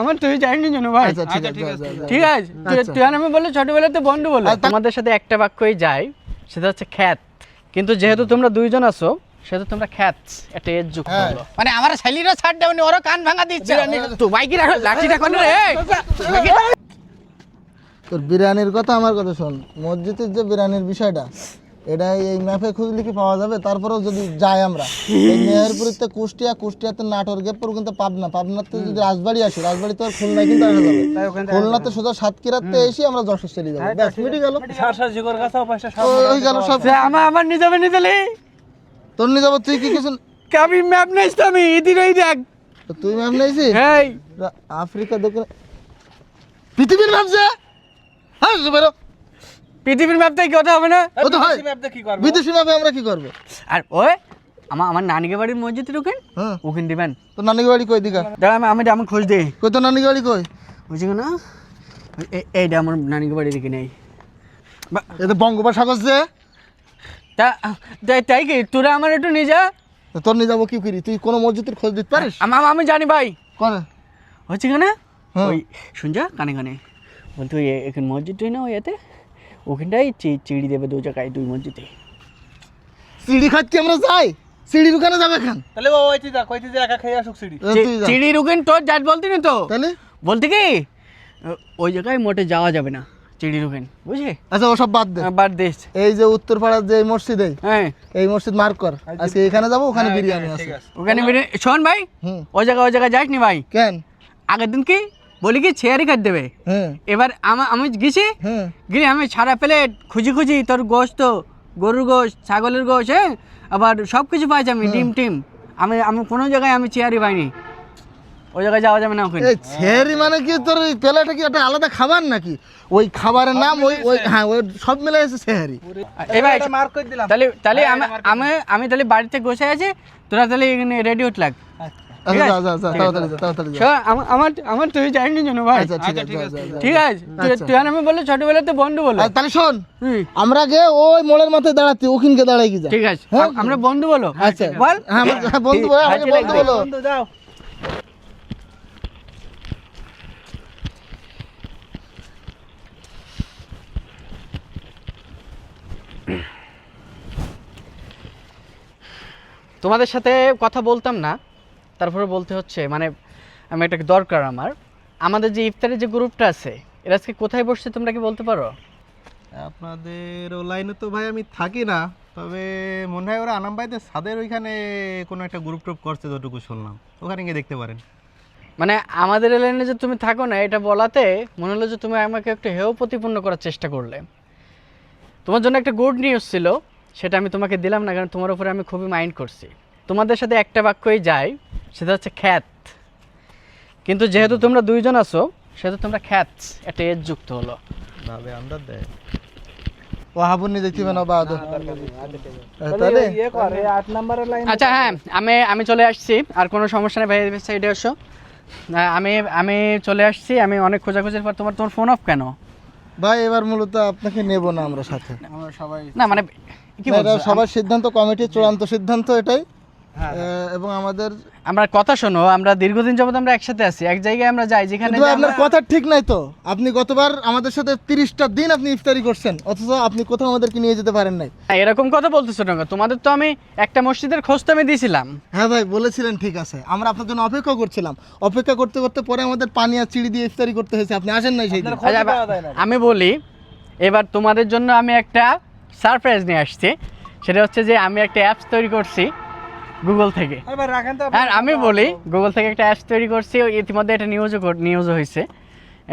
আমার তুই জানি না ভাই। আচ্ছা ঠিক আছে ঠিক আছে, তুই আর আমি বলে ছোটবেলাতে বন্ধু বলে। তোমাদের সাথে একটা বাক্যই যায়, সেটা হচ্ছে খ্যাত। কিন্তু যেহেতু তোমরা দুইজন আছো সেহেতু তোমরা খ্যাত, একটা এজ যুক্ত হলো। মানে আমার ছেলেরা ছাড় দেওনি, ওরা কান ভাঙা দিচ্ছে। তো বাইকি রাখো, লাঠিটা কোন রে? তোর বিরিয়ানির কথা আমার কথা শোন। মসজিদের যে বিরিয়ানির বিষয়টা, এটা এই ম্যাপে খুঁজলে কি পাওয়া যাবে? তারপরেও যদি যাই আমরা এই মেহেরপুরিতে কুষ্টিয়াতে নাটোর গেপুর কিন্তু পাবনাতে যদি রাজবাড়ি আসি, রাজবাড়ি তো আর খুলনায় কিন্তু আসা যাবে। খুলনাতে সোজা সাতক্ষীরাতে এসে আমরা যশোর চলে যাবো, ব্যাস মিটে গেল। ওই গেল সব। আমার নিজামে নিজালে তোর নিয়ে যাবো, তুই কি কিছু আমি ম্যাপ নেইস তো, আমি এদিনই দেখ। তুই ম্যাপ নেইছি? হ্যাঁ, আফ্রিকা দক্ষিণ পৃথিবীর ম্যাপ যে, হ্যাঁ বেরো। পৃথিবীর ম্যাপ থেকে কথা হবে না? ও তো হয়, বিদেশি ম্যাপে আমরা কি করবো? আর ওই আমার নানিকে বাড়ির মসজিদে ঢুকেন, হ্যাঁ ওখানে দিবেন। তোর নানি বাড়ি কই দিকা? দাঁড়া, আমি খোঁজ দিই। কই তোর নানি বাড়ি কই? বুঝছি না, এইটা আমার নানিকে বাড়ি দিকে নেই। এটা বঙ্গোপসাগর যে। তাই কি তোরা আমার একটু নিয়ে যা। তোর নিয়ে যাবো কি করি? তুই কোনো মসজিদের খোঁজ দিতে পারিস? আমি জানি ভাই, করে হচ্ছে কেনা হ্যাঁ। ওই শুনছা কানে কানে বলতে, ওই এখানে মসজিদটাই না, ওই এতে ওখানটাই চিড়ি দেবে দু জায়গায়, দুই মসজিদে সিঁড়ি খাচ্ছি আমরা, যাই সিঁড়ির ওখানে যাবে এখান। তাহলে ও ওইটি যা কইতে যে একা খেয়ে আসুক সিঁড়ি। তুই যা। চিড়ির ওখানে তোর যাত বলতি না তো, তাহলে বলতে কি ওই জায়গায় মোটে যাওয়া যাবে না, চিড়ির ওখানে, বুঝলি? আচ্ছা ওসব বাদ দে। বাদ দিস। এই যে উত্তরপাড়ার যে মসজিদ, হ্যাঁ, এই মসজিদ মার্ক কর। আজকে এখানে যাবো, ওখানে বিরিয়ানি আছে। ওখানে শোন ভাই, হুম ওই জায়গায় যাস নি ভাই। কেন? আগের দিন কি বলি কি ছেয়ারি খাট দেবে, হ্যাঁ এবার আমি গেছি, হ্যাঁ গিয়ে আমি সারা প্লেট খুঁজি তোর গোশত, গরুর গোশ, ছাগলের গোশ, হ্যাঁ, আবার সব কিছু পাইছি আমি, ডিম টিম। আমি কোনো জায়গায় আমি চেয়ারি পাইনি, ওই জায়গায় যাওয়া যাবে না ওখানে। এই ছেড়ি মানে কি তোর ওই প্লেটে কি একটা আলাদা খাবার নাকি? ওই খাবারের নাম ওই হ্যাঁ, ওই সব মিলে আছে সেহারি। এবার মার্ক করে দিলাম। তাহলে আমি তাহলে বাড়িতে বসে আছি, তোরা তাহলে এখানে রেডি হতে লাগ। আচ্ছা যা তাড়াতাড়ি যা। আমার তুই জানি না ভাই। আচ্ছা ঠিক আছে যা। ঠিক আছে, তুই আর আমি বলে ছোটবেলাতে বন্ধু বলো। আর তাহলে শোন, আমরা গে ওই মোড়ের মাথায় দাঁড়াচ্ছি, ওখানকে দাঁড়াই কি যা। ঠিক আছে, হ্যাঁ? আমরা বন্ধু বলো। আচ্ছা বল। হ্যাঁ বন্ধু বলো, আমাকে বন্ধু বলো। বন্ধু যাও। তোমাদের সাথে কথা বলতাম না, তারপরে বলতে হচ্ছে, মানে আমি একটা দরকার আমাদের যে ইফতারের যে গ্রুপটা আছে, এরা আজকে কোথায় বসছে তোমরা কি বলতে পারো? আপনাদের ও লাইনে তো ভাই আমি থাকি না, তবে মনে হয় ওরা আনামবাইতে ছাদের ওইখানে কোনো একটা গ্রুপ ট্রুপ করছে যতটুকু শুনলাম, ওখানে গিয়ে দেখতে পারেন। মানে আমাদের লাইনে যে তুমি থাকো না, এটা বলাতে মনে হলো যে তুমি আমাকে একটু হেয় প্রতিপন্ন করার চেষ্টা করলে। তোমার জন্য একটা গুড নিউজ ছিল, সেটা আমি তোমাকে দিলাম না, কারণ তোমার উপরে আমি খুবই মাইন্ড করছি। তোমাদের সাথে একটা বাক্যই যায়, সেটা হচ্ছে খ্যাত। কিন্তু যেহেতু তোমরা দুইজন আছো সেহেতু তোমরা খ্যাত, একটা এজ যুক্ত হলো। ভাবে আমরা দেয় ও হাবুন নি দেখতে না বাদ। তাহলে ইয়ে করে 8 নম্বরের লাইন। আচ্ছা হ্যাঁ, আমি চলে আসছি, আর কোনো সমস্যা নেই ভাই, সাইডে আসো। আমি চলে আসছি। আমি অনেক খোঁজাখুঁজির পর তোমার ফোন অফ কেন ভাই? এবার মূলত আপনাকে নেব না আমরা সাথে। আমরা সবাই না, মানে কি এটা বলছো? সবার সিদ্ধান্ত, কমিটির চূড়ান্ত সিদ্ধান্ত এটাই। এবং আমাদের আমরা কথা শোনো, আমরা দীর্ঘদিন যাবত আমরা একসাথে আছি, এক জায়গায় আমরা যাই যেখানে কিন্তু আপনার কথা ঠিক নাই তো। আপনি গতবার আমাদের সাথে 30টা দিন আপনি ইফতারি করছেন, অথচ আপনি কোথাও আমাদেরকে নিয়ে যেতে পারেন নাই। এরকম কথা বলতেছো না। তোমাদের তো আমি একটা মসজিদের খোঁজ তো আমি দিয়েছিলাম। হ্যাঁ ভাই বলেছিলেন, ঠিক আছে, আমরা আপনার জন্য অপেক্ষা করছিলাম। অপেক্ষা করতে করতে পরে আমাদের পানি আর চিড়ি দিয়ে ইফতারি করতে হয়েছে, আপনি আসেন নাই সেই দিন। আচ্ছা, আমি বলি, এবার তোমাদের জন্য আমি একটা সারপ্রাইজ নিয়ে আসছি। সেটা হচ্ছে যে আমি একটা অ্যাপস তৈরি করছি গুগল থেকে। আর আমি বলি, গুগল থেকে একটা অ্যাপস তৈরি করছি, ইতিমধ্যে এটা নিউজও হয়েছে।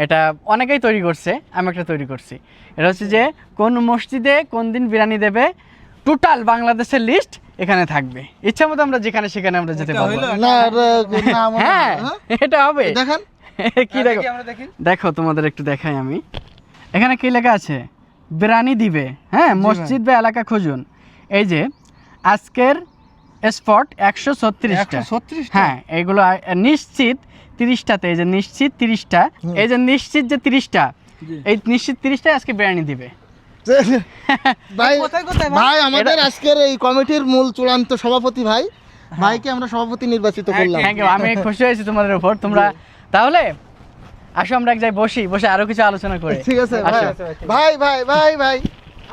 এটা অনেকেই তৈরি করছে, আমি একটা তৈরি করছি। এটা হচ্ছে যে কোন মসজিদে কোন দিন বিরিয়ানি দেবে, টোটাল বাংলাদেশের লিস্ট এখানে থাকবে। ইচ্ছা মতো আমরা যেখানে সেখানে আমরা যেতে পারবো। না হ্যাঁ, এটা হবে। দেখেন কি দেখো, দেখো তোমাদের একটু দেখাই আমি। এখানে কি লেখা আছে? বিরিয়ানি দিবে, হ্যাঁ, মসজিদ বা এলাকা খুঁজুন। এই যে আজকের স্পট 136টা, হ্যাঁ, এইগুলো নিশ্চিত 30টাতে। এই যে নিশ্চিত 30টা, এই যে নিশ্চিত যে 30টা, এই নিশ্চিত 30টা আজকে বিরিয়ানি দিবে। ভাই ভাই আমাদের আজকের এই কমিটির মূল চূড়ান্ত সভাপতি ভাইকে আমরা সভাপতি নির্বাচিত করলাম। থ্যাংক ইউ, আমি খুশি হয়েছি তোমাদের উপর। তোমরা তাহলে আসো আমরা এক জায়গায় বসে আরো কিছু আলোচনা করি। ঠিক আছে ভাই আসো। ভাই ভাই ভাই ভাই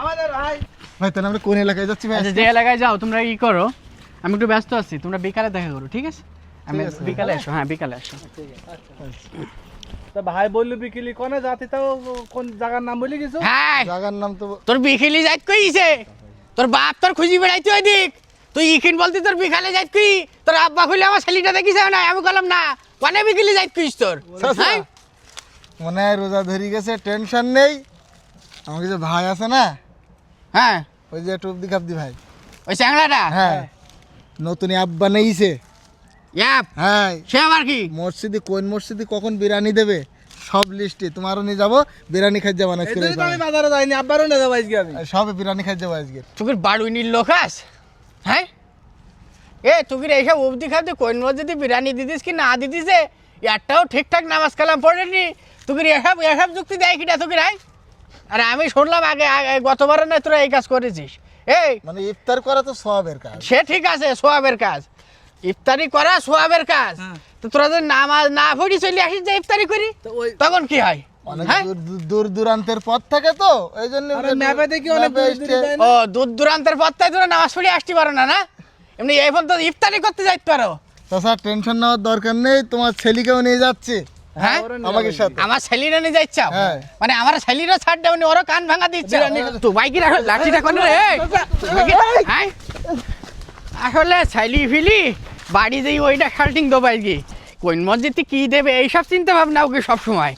আমাদের ভাই ভাই তাহলে আমরা কোন এলাকায় যাচ্ছি ভাই আচ্ছা যে এলাকায় যাও তোমরা ই করো, আমি একটু ব্যস্ত আছি, তোমরা বিকালে দেখা করো, ঠিক আছে? আমি ঠিক আছে। বিকালে এসো, হ্যাঁ বিকালে এসো। তা ভাই বললি বিকেলি কোনে যাতে তাও কোন জায়গার নাম বলি কিছু হ্যাঁ জায়গার নাম তো তোর বিকেলি যাইত কইছে, তোর বাপ তোর খুঁজি বেড়াইতে ওই দিক, তুই ইখিন বলতি তোর বিকালে যাইত কই, তোর আব্বা কইলে আমার ছেলেটা দেখিস না, আমি বললাম না কোনে বিকেলি যাইত কইস তোর, হ্যাঁ? মনে হয় রোজা ধরে গেছে, টেনশন নেই। আমার কিছু ভাই আছে না, হ্যাঁ ওই যে টুপদি কাপদি ভাই, ওই চ্যাংড়াটা হ্যাঁ নতুন অ্যাপ বানাইছে। ইয়াপ হ্যাঁ সে আবার কি মসজিদে কোন মসজিদে কখন বিরিয়ানি দেবে সব লিস্টে তোমারও নিয়ে যাবো, বিরিয়ানি খাই যাবো আজকে আমি বাজারে যাইনি আব্বারও না যাবো আজকে আমি সব বিরিয়ানি খাই যাবো আজকে। তুকির বাড়ুইনির লোক আস, হ্যাঁ এ তুকির এইসব অবধি খাতে কোন যদি বিরিয়ানি দিদিস কি না দিদিস, একটাও ঠিকঠাক নামাজ কালাম পড়েনি, তুকির এসব যুক্তি দেয় কিনা তুকির, হ্যাঁ? আরে আমি শুনলাম আগে গতবার না তোরা এই কাজ করেছিস, এই মানে ইফতার করা তো সবের কাজ। সে ঠিক আছে সোয়াবের কাজ, ইফতারি করা সোয়াবের কাজ, তো তোরা যদি নামাজ না পড়ি চলে আসিস যে ইফতারি করি তখন কি হয়, অনেক হ্যাঁ? দূর দূরান্তের পথ থাকে তো এই জন্য ম্যাপে দেখি অনেক ও দূর দূরান্তের পথটাই তোরা নামাজ পড়ে আসতে পারো না, না এমনি এই ফোন তো ইফতারি করতে যাইতে পারো, তাছাড়া টেনশন নেওয়ার দরকার নেই, তোমার ছেলেকেও নিয়ে যাচ্ছে হ্যাঁ? আমাকে সাথে। আমার ছেলিরা নিয়ে যাইছ, হ্যাঁ। মানে আমার ছেলিরা ছাড় দেওনি, ওরা কান ভাঙা দিচ্ছে, তো বাইকি রাখো লাঠিটা কোন রে, হ্যাঁ? আসলে ছেলি ফিলি বাড়ি যেই ওইটা খাল্টিং দেবো আজকে, কোন মসজিদে কি দেবে এইসব চিন্তা ভাবনা ওকে সব সময়,